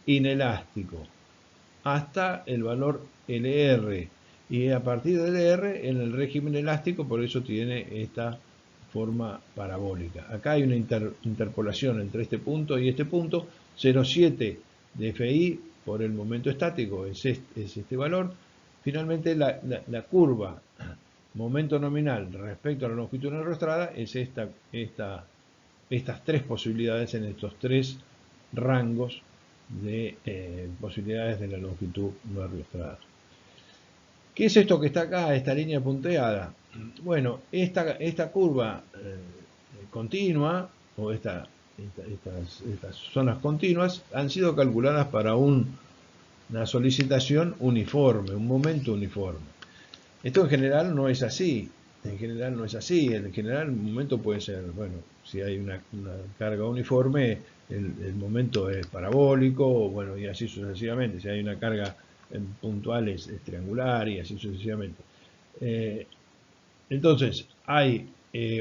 inelástico, hasta el valor LR. Y a partir del LR en el régimen elástico, por eso tiene esta forma parabólica. Acá hay una interpolación entre este punto y este punto, 0,7 de FI por el momento estático es este valor. Finalmente la curva momento nominal respecto a la longitud no arrostrada es estas tres posibilidades en estos tres rangos de posibilidades de la longitud no arrostrada. ¿Qué es esto que está acá, esta línea punteada? Bueno, esta curva continua, o estas zonas continuas, han sido calculadas para una solicitación uniforme, un momento uniforme. Esto en general no es así. En general no es así. En general el momento puede ser, bueno, si hay una carga uniforme, el momento es parabólico, bueno, y así sucesivamente. Si hay una carga puntual es triangular y así sucesivamente. Entonces, hay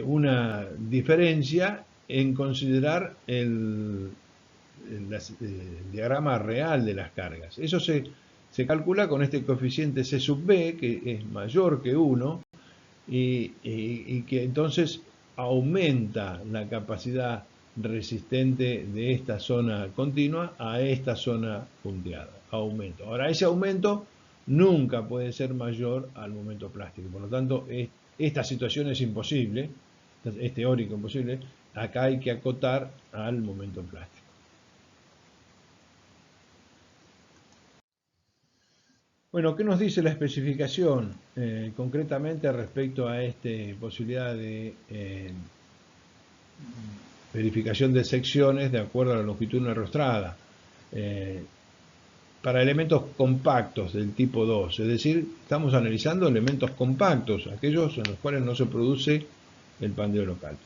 una diferencia en considerar el diagrama real de las cargas. Eso se calcula con este coeficiente C sub B, que es mayor que 1, y que entonces aumenta la capacidad resistente de esta zona continua a esta zona punteada. Aumento. Ahora, ese aumento nunca puede ser mayor al momento plástico. Por lo tanto, esta situación es imposible, es teórico imposible. Acá hay que acotar al momento plástico. Bueno, ¿qué nos dice la especificación concretamente respecto a esta posibilidad de verificación de secciones de acuerdo a la longitud no arrostrada? Para elementos compactos del tipo 2, es decir, estamos analizando elementos compactos, aquellos en los cuales no se produce el pandeo local.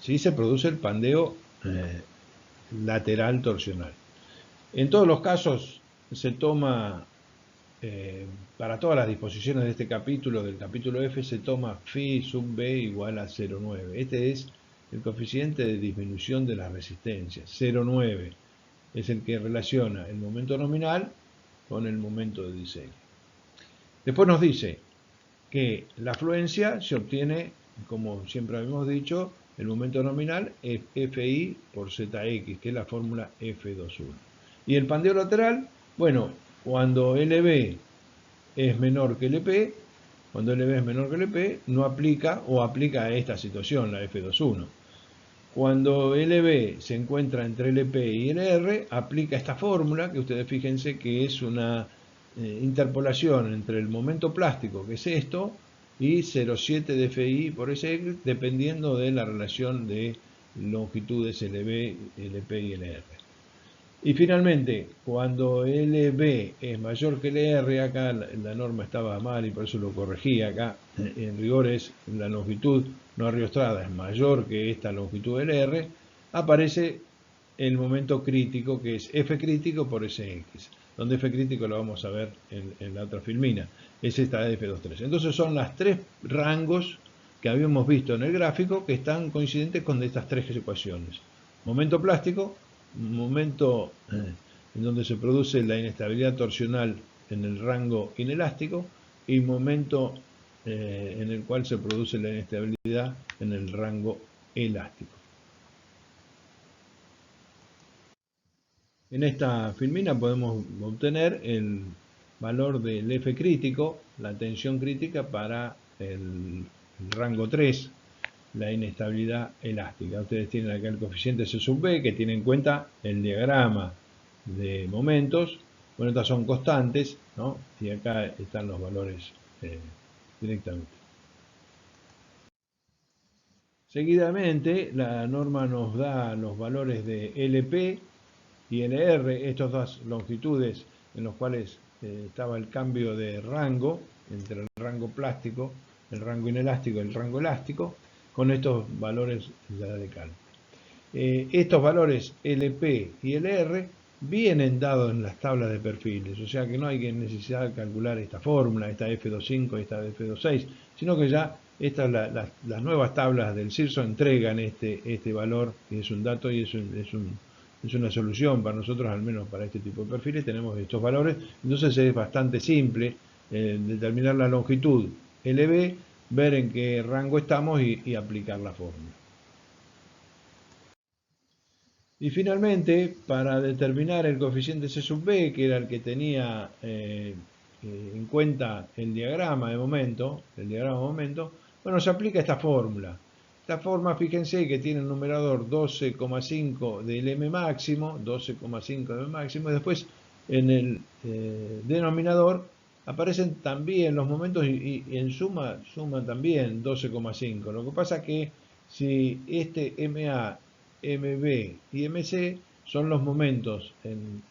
Sí se produce el pandeo lateral torsional. En todos los casos se toma, para todas las disposiciones de este capítulo, del capítulo F, se toma phi sub B igual a 0,9. Este es el coeficiente de disminución de la resistencia, 0,9. Es el que relaciona el momento nominal con el momento de diseño. Después nos dice que la fluencia se obtiene, como siempre habíamos dicho, el momento nominal es FI por ZX, que es la fórmula F21. Y el pandeo lateral, bueno, cuando LB es menor que LP, cuando LB es menor que LP, no aplica o aplica a esta situación, la F21. Cuando LB se encuentra entre LP y LR, aplica esta fórmula, que ustedes fíjense que es una interpolación entre el momento plástico, que es esto, y 0,7 de Fi por Sx, dependiendo de la relación de longitudes LB, LP y LR. Y finalmente, cuando LB es mayor que LR, acá la norma estaba mal y por eso lo corregí acá, en rigor es la longitud no arriostrada es mayor que esta longitud LR, aparece el momento crítico, que es F crítico por Sx, donde F crítico lo vamos a ver en la otra filmina, es esta de F23. Entonces son las tres rangos que habíamos visto en el gráfico que están coincidentes con estas tres ecuaciones. Momento plástico, momento en donde se produce la inestabilidad torsional en el rango inelástico y momento en el cual se produce la inestabilidad en el rango elástico. En esta filmina podemos obtener el valor del F crítico, la tensión crítica para el rango 3, la inestabilidad elástica. Ustedes tienen acá el coeficiente C sub B, que tiene en cuenta el diagrama de momentos. Bueno, estas son constantes, ¿no? Y acá están los valores directamente. Seguidamente, la norma nos da los valores de LP y LR, estas dos longitudes en los cuales estaba el cambio de rango entre el rango plástico, el rango inelástico y el rango elástico, con estos valores ya de cálculo. Estos valores LP y LR vienen dados en las tablas de perfiles, o sea que no hay necesidad de calcular esta fórmula, esta F25 y esta F26, sino que ya las nuevas tablas del CIRSO entregan este valor, que es un dato y es una solución para nosotros, al menos para este tipo de perfiles, tenemos estos valores, entonces es bastante simple determinar la longitud LB, ver en qué rango estamos y aplicar la fórmula. Y finalmente, para determinar el coeficiente C sub B, que era el que tenía en cuenta el diagrama de momento, bueno, se aplica esta fórmula. Esta forma, fíjense que tiene el numerador 12,5 del M máximo, 12,5 del M máximo, y después en el denominador aparecen también los momentos y en suma también 12,5. Lo que pasa es que si este MA, MB y MC son los momentos en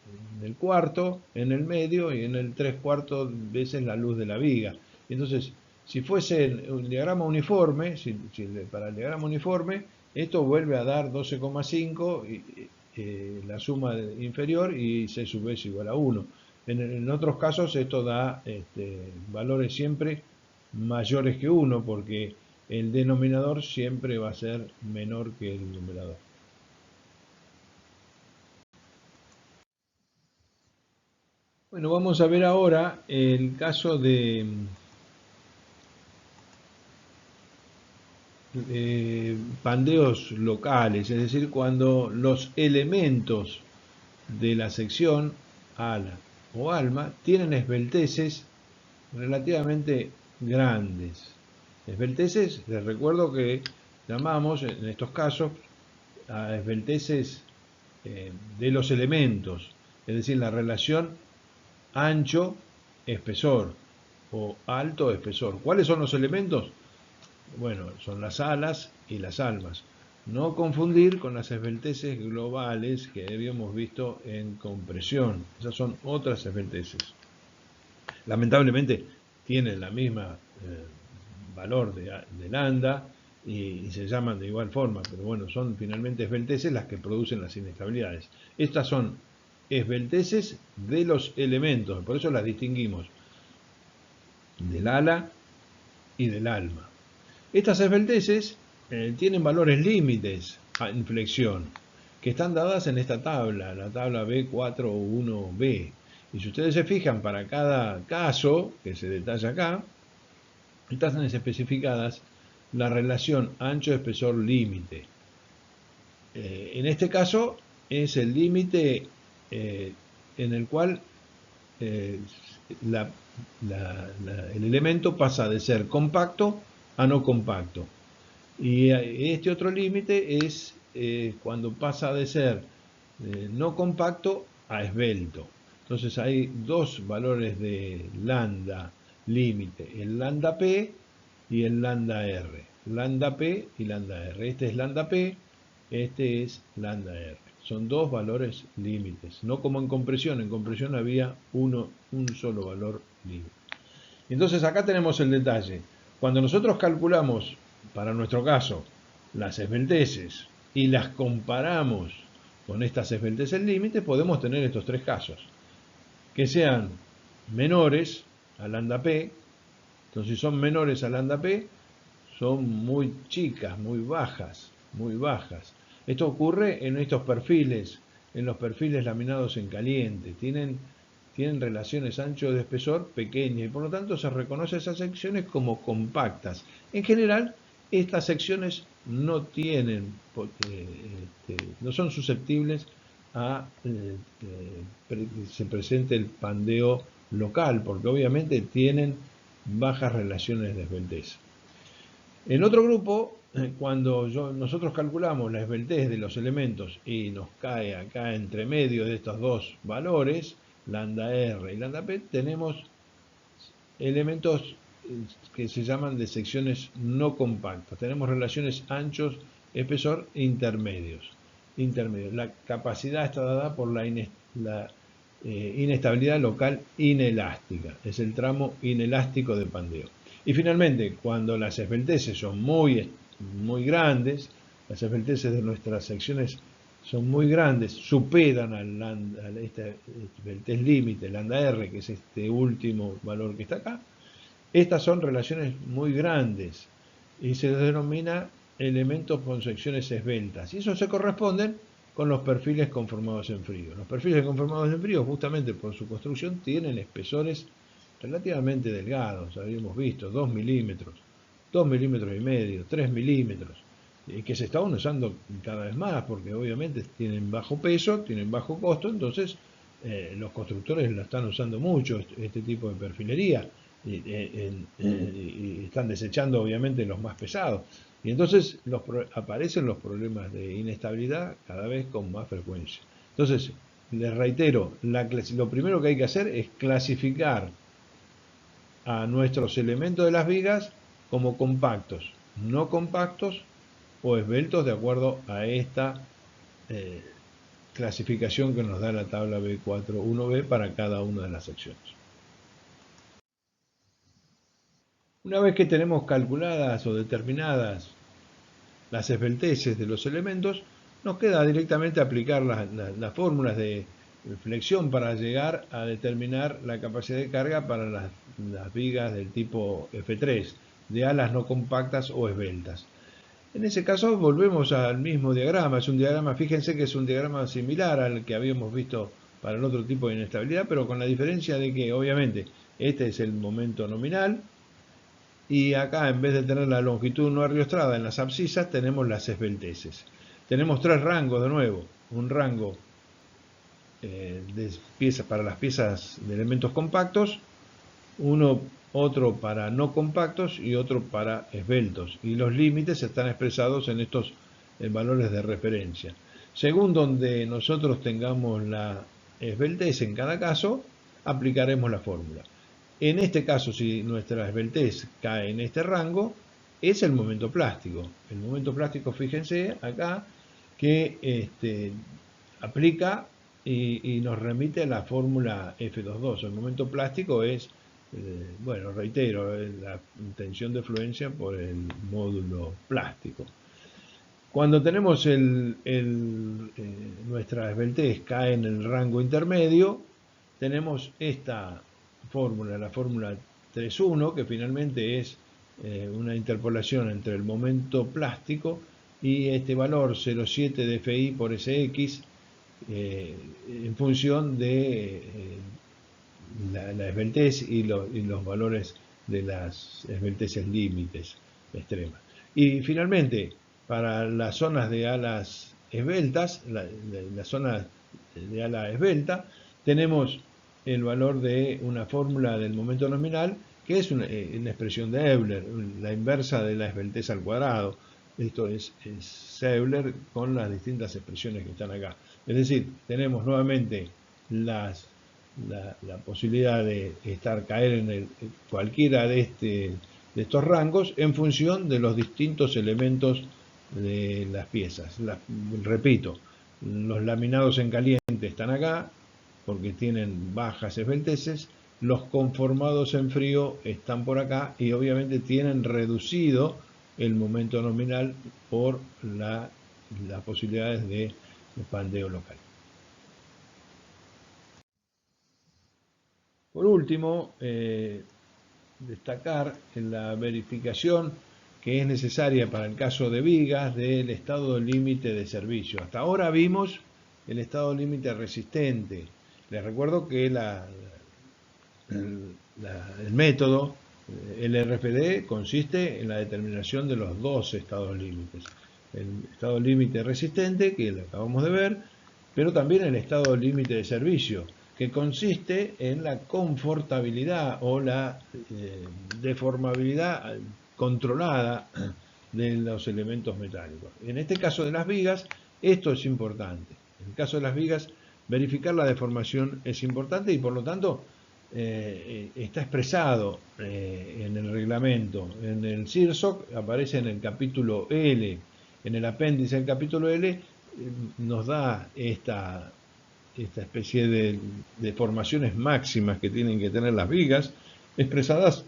el cuarto, en el medio y en el 3/4 veces la luz de la viga. Entonces, si fuese un diagrama uniforme, para el diagrama uniforme, esto vuelve a dar 12,5, la suma inferior, y C sub B es igual a 1. En otros casos esto da valores siempre mayores que 1, porque el denominador siempre va a ser menor que el numerador. Bueno, vamos a ver ahora el caso de pandeos locales, es decir, cuando los elementos de la sección ala o alma tienen esbelteces relativamente grandes. Esbelteces, les recuerdo que llamamos en estos casos a esbelteces de los elementos, es decir, la relación ancho-espesor o alto-espesor. ¿Cuáles son los elementos? Bueno, son las alas y las almas. No confundir con las esbelteces globales que habíamos visto en compresión. Esas son otras esbelteces. Lamentablemente tienen la misma valor de lambda y se llaman de igual forma, pero bueno, son finalmente esbelteces las que producen las inestabilidades. Estas son esbelteces de los elementos, por eso las distinguimos del ala y del alma. Estas esbelteces tienen valores límites a inflexión, que están dadas en esta tabla, la tabla B4.1b. Y si ustedes se fijan, para cada caso que se detalla acá, están especificadas la relación ancho-espesor-límite. En este caso es el límite en el cual el elemento pasa de ser compacto a no compacto. Y este otro límite es cuando pasa de ser no compacto a esbelto. Entonces hay dos valores de lambda límite, el lambda P y el lambda R. Lambda P y lambda R. Este es lambda P, este es lambda R. Son dos valores límites, no como en compresión había un solo valor límite. Entonces acá tenemos el detalle. Cuando nosotros calculamos, para nuestro caso, las esbelteces y las comparamos con estas esbelteces límites, podemos tener estos tres casos. Que sean menores a lambda P. Entonces si son menores a lambda P, son muy chicas, muy bajas, muy bajas. Esto ocurre en estos perfiles, en los perfiles laminados en caliente. Tienen relaciones ancho de espesor pequeñas y por lo tanto se reconoce esas secciones como compactas. En general, estas secciones no tienen, no son susceptibles a que se presente el pandeo local, porque obviamente tienen bajas relaciones de esbeltez. En otro grupo, cuando nosotros calculamos la esbeltez de los elementos y nos cae acá entre medio de estos dos valores, lambda R y lambda P, tenemos elementos que se llaman de secciones no compactas. Tenemos relaciones anchos, espesor intermedios. La capacidad está dada por la inestabilidad local inelástica. Es el tramo inelástico de pandeo. Y finalmente, cuando las esbelteces son muy grandes, las esbelteces de nuestras secciones son muy grandes, superan a este esbeltez límite, lambda R, que es este último valor que está acá. Estas son relaciones muy grandes y se denomina elementos con secciones esbeltas. Y eso se corresponden con los perfiles conformados en frío. Los perfiles conformados en frío, justamente por su construcción, tienen espesores relativamente delgados, habíamos visto, 2 milímetros, 2 milímetros y medio, 3 milímetros, y que se están usando cada vez más, porque obviamente tienen bajo peso, tienen bajo costo, entonces los constructores lo están usando mucho, este tipo de perfilería, y están desechando obviamente los más pesados. Y entonces aparecen los problemas de inestabilidad cada vez con más frecuencia. Entonces, les reitero, lo primero que hay que hacer es clasificar a nuestros elementos de las vigas como compactos, no compactos o esbeltos de acuerdo a esta clasificación que nos da la tabla B41B para cada una de las secciones. Una vez que tenemos calculadas o determinadas las esbelteces de los elementos, nos queda directamente aplicar las fórmulas de flexión para llegar a determinar la capacidad de carga para las vigas del tipo F3, de alas no compactas o esbeltas. En ese caso volvemos al mismo diagrama, es un diagrama, fíjense que es un diagrama similar al que habíamos visto para el otro tipo de inestabilidad, pero con la diferencia de que obviamente este es el momento nominal, y acá en vez de tener la longitud no arriostrada en las abscisas tenemos las esbelteces. Tenemos tres rangos de nuevo, un rango de piezas para las piezas de elementos compactos, otro para no compactos y otro para esbeltos, y los límites están expresados en estos valores de referencia. Según donde nosotros tengamos la esbeltez en cada caso, aplicaremos la fórmula. En este caso, si nuestra esbeltez cae en este rango, es el momento plástico. El momento plástico, fíjense acá, que aplica y nos remite a la fórmula F22. El momento plástico es, bueno, reitero, la tensión de fluencia por el módulo plástico. Cuando tenemos nuestra esbeltez cae en el rango intermedio, tenemos esta fórmula, la fórmula 3.1, que finalmente es una interpolación entre el momento plástico y este valor 0,7 de Fi por Sx en función de la esbeltez y los valores de las esbelteces límites extremas. Y finalmente, para las zonas de alas esbeltas, la zona de ala esbelta, tenemos el valor de una fórmula del momento nominal, que es una expresión de Euler, la inversa de la esbeltez al cuadrado. Esto es Seubler con las distintas expresiones que están acá. Es decir, tenemos nuevamente la posibilidad de caer en cualquiera de estos rangos en función de los distintos elementos de las piezas. Repito, los laminados en caliente están acá porque tienen bajas esbelteces, los conformados en frío están por acá y obviamente tienen reducido el momento nominal por las posibilidades de expandeo local. Por último, destacar en la verificación que es necesaria para el caso de vigas del estado límite de servicio. Hasta ahora vimos el estado límite resistente. Les recuerdo que el método, el RFD, consiste en la determinación de los dos estados límites. El estado límite resistente, que lo acabamos de ver, pero también el estado límite de servicio, que consiste en la confortabilidad o la deformabilidad controlada de los elementos metálicos. En este caso de las vigas, esto es importante. En el caso de las vigas, verificar la deformación es importante y por lo tanto está expresado en el reglamento. En el CIRSOC aparece en el capítulo L, en el apéndice del capítulo L nos da esta especie de deformaciones máximas que tienen que tener las vigas, expresadas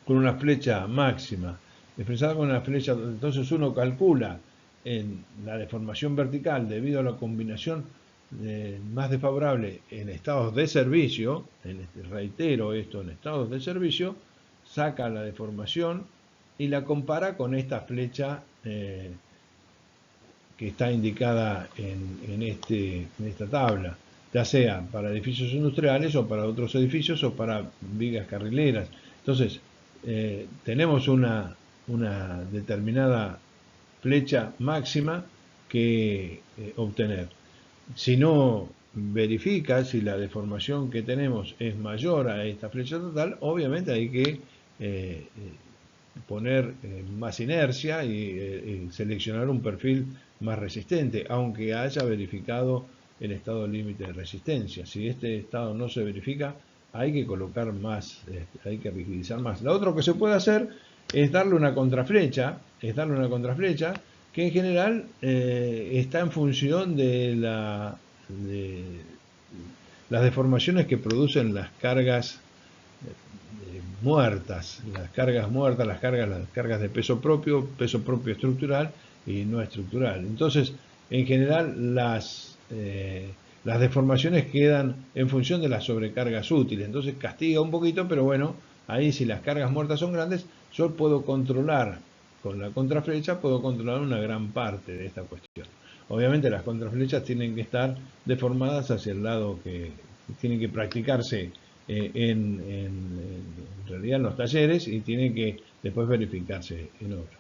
con una flecha máxima, expresada con una flecha. Entonces uno calcula en la deformación vertical debido a la combinación más desfavorable en estados de servicio, reitero esto, en estados de servicio, saca la deformación y la compara con esta flecha que está indicada en esta tabla, ya sea para edificios industriales o para otros edificios o para vigas carrileras. Entonces, tenemos una determinada flecha máxima que obtener. Si no verifica si la deformación que tenemos es mayor a esta flecha total, obviamente hay que poner más inercia y seleccionar un perfil más resistente, aunque haya verificado el estado límite de resistencia. Si este estado no se verifica, hay que colocar más, hay que rigidizar más. Lo otro que se puede hacer es darle una contraflecha, que en general está en función de las deformaciones que producen las cargas muertas, las cargas de peso propio estructural y no estructural. Entonces, en general, las deformaciones quedan en función de las sobrecargas útiles. Entonces castiga un poquito, pero bueno, ahí si las cargas muertas son grandes, yo puedo controlar, con la contraflecha, puedo controlar una gran parte de esta cuestión. Obviamente las contraflechas tienen que estar deformadas hacia el lado que tienen que practicarse en realidad en los talleres y tiene que después verificarse en obra.